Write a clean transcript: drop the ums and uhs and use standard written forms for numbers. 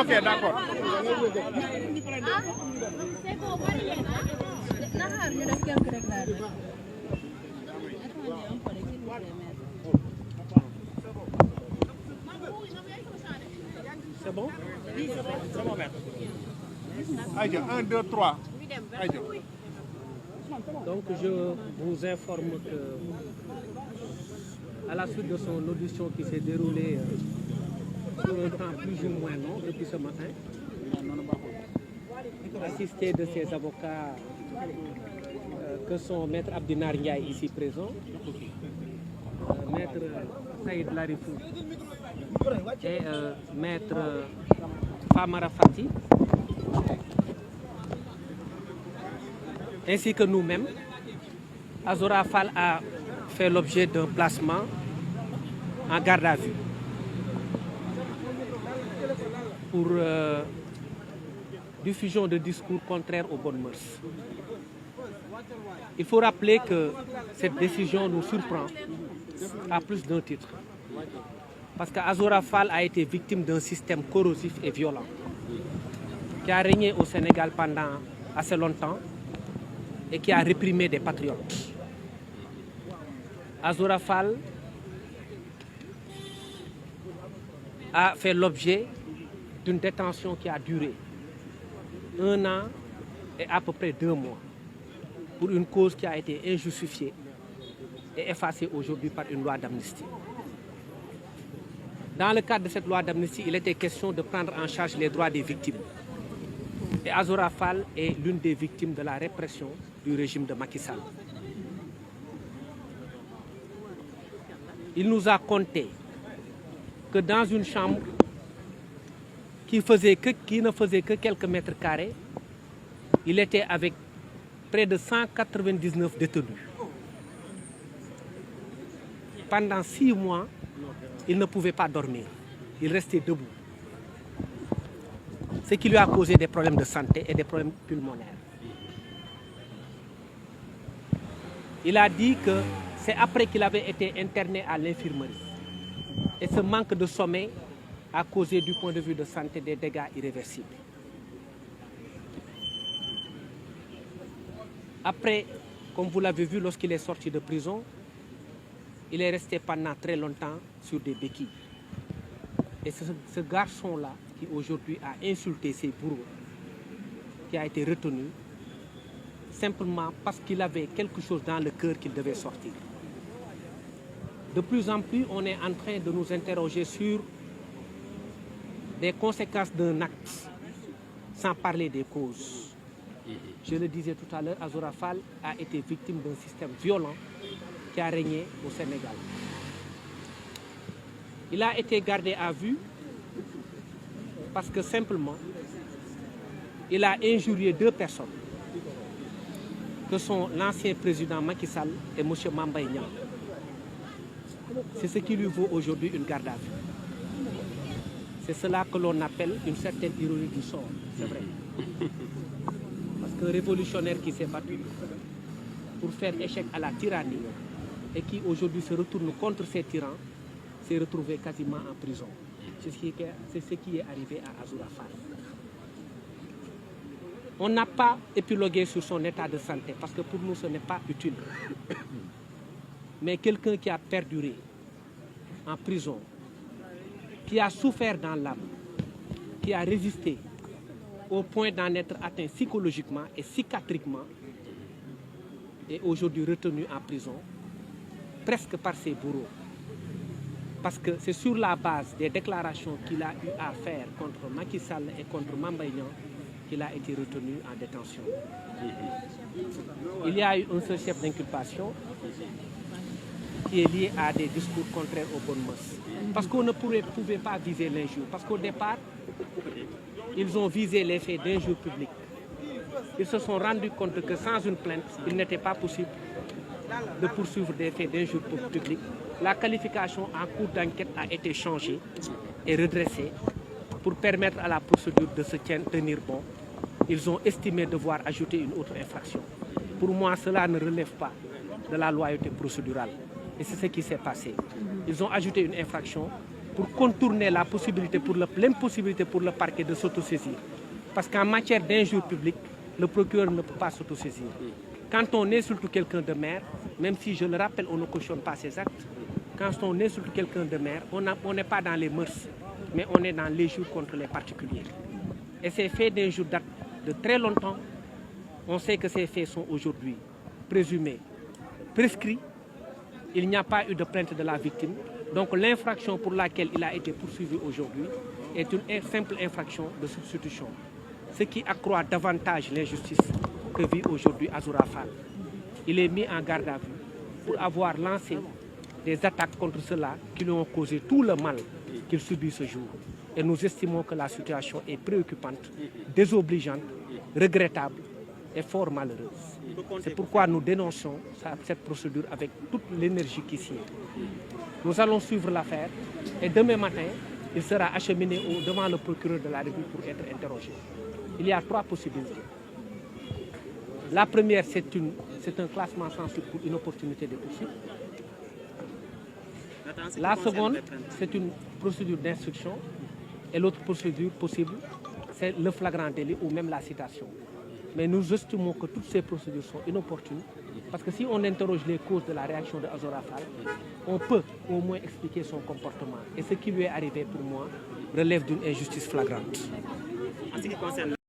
Ok, d'accord. C'est bon, bari leen ah. Naxaar ñu def quelques réglages. C'est bon? C'est bon, maître. Aïe, 1, 2, 3. Aïe. Donc je vous informe que à la suite de son audition qui s'est déroulée sur un temps plus ou moins long depuis ce matin, assisté de ses avocats que sont Maître Abdinar Ndiaye ici présent, Maître Saïd Larifou et Maître Famara Fati, ainsi que nous-mêmes, Azora Fall a fait l'objet d'un placement en garde à vue pour diffusion de discours contraires aux bonnes mœurs. Il faut rappeler que cette décision nous surprend à plus d'un titre. Parce qu'Azora Fall a été victime d'un système corrosif et violent qui a régné au Sénégal pendant assez longtemps et qui a réprimé des patriotes. Azora Fall a fait l'objet d'une détention qui a duré 1 an et à peu près 2 mois pour une cause qui a été injustifiée et effacée aujourd'hui par une loi d'amnistie. Dans le cadre de cette loi d'amnistie, il était question de prendre en charge les droits des victimes. Et Azora Fall est l'une des victimes de la répression du régime de Macky Sall. Il nous a conté que dans une chambre qui ne faisait que quelques mètres carrés, il était avec près de 199 détenus. Pendant 6 mois, il ne pouvait pas dormir. Il restait debout. Ce qui lui a causé des problèmes de santé et des problèmes pulmonaires. Il a dit que c'est après qu'il avait été interné à l'infirmerie. Et ce manque de sommeil a causé du point de vue de santé des dégâts irréversibles. Après, comme vous l'avez vu, lorsqu'il est sorti de prison, il est resté pendant très longtemps sur des béquilles. Et c'est ce garçon-là qui aujourd'hui a insulté ses bourreaux, qui a été retenu, simplement parce qu'il avait quelque chose dans le cœur qu'il devait sortir. De plus en plus, on est en train de nous interroger sur des conséquences d'un acte, sans parler des causes. Je le disais tout à l'heure, Azora Fall a été victime d'un système violent qui a régné au Sénégal. Il a été gardé à vue parce que simplement, il a injurié 2 personnes, que sont l'ancien président Macky Sall et M. Mamba Niang. C'est ce qui lui vaut aujourd'hui une garde à vue. C'est cela que l'on appelle une certaine ironie du sort, c'est vrai. Parce qu'un révolutionnaire qui s'est battu pour faire échec à la tyrannie et qui aujourd'hui se retourne contre ces tyrans, s'est retrouvé quasiment en prison. C'est ce qui est arrivé à Azora Fall. On n'a pas épilogué sur son état de santé parce que pour nous ce n'est pas utile. Mais quelqu'un qui a perduré en prison, qui a souffert dans l'âme, qui a résisté au point d'en être atteint psychologiquement et psychiatriquement, est aujourd'hui retenu en prison, presque par ses bourreaux. Parce que c'est sur la base des déclarations qu'il a eu à faire contre Macky Sall et contre Mamba Niang qu'il a été retenu en détention. Il y a eu un seul chef d'inculpation qui est lié à des discours contraires aux bonnes mœurs. Parce qu'on ne pouvait pas viser l'injure. Parce qu'au départ, ils ont visé les faits d'injure publique. Ils se sont rendus compte que sans une plainte, il n'était pas possible de poursuivre des faits d'injure publique. La qualification en cours d'enquête a été changée et redressée pour permettre à la procédure de se tenir bon. Ils ont estimé devoir ajouter une autre infraction. Pour moi, cela ne relève pas de la loyauté procédurale. Et c'est ce qui s'est passé. Ils ont ajouté une infraction pour contourner la possibilité l'impossibilité pour le parquet de s'autosaisir. Parce qu'en matière d'injure publique, le procureur ne peut pas s'autosaisir. Quand on insulte quelqu'un de maire, même si je le rappelle, on ne cautionne pas ses actes, quand on insulte quelqu'un de maire, on n'est pas dans les mœurs, mais on est dans l'injure contre les particuliers. Et ces faits d'injure datent de très longtemps. On sait que ces faits sont aujourd'hui présumés, prescrits. Il n'y a pas eu de plainte de la victime. Donc l'infraction pour laquelle il a été poursuivi aujourd'hui est une simple infraction de substitution. Ce qui accroît davantage l'injustice que vit aujourd'hui Azoura Fall. Il est mis en garde à vue pour avoir lancé des attaques contre ceux-là qui lui ont causé tout le mal qu'il subit ce jour. Et nous estimons que la situation est préoccupante, désobligeante, regrettable et fort malheureuse. C'est pourquoi nous dénonçons cette procédure avec toute l'énergie qui s'y est. Nous allons suivre l'affaire et demain matin, il sera acheminé devant le procureur de la République pour être interrogé. Il y a 3 possibilités. La première, c'est un classement sans suite pour une opportunité de poursuite. La seconde, c'est une procédure d'instruction. Et l'autre procédure possible, c'est le flagrant délit ou même la citation. Mais nous estimons que toutes ces procédures sont inopportunes parce que si on interroge les causes de la réaction de Azoura Fall, on peut au moins expliquer son comportement. Et ce qui lui est arrivé pour moi relève d'une injustice flagrante. En ce qui concerne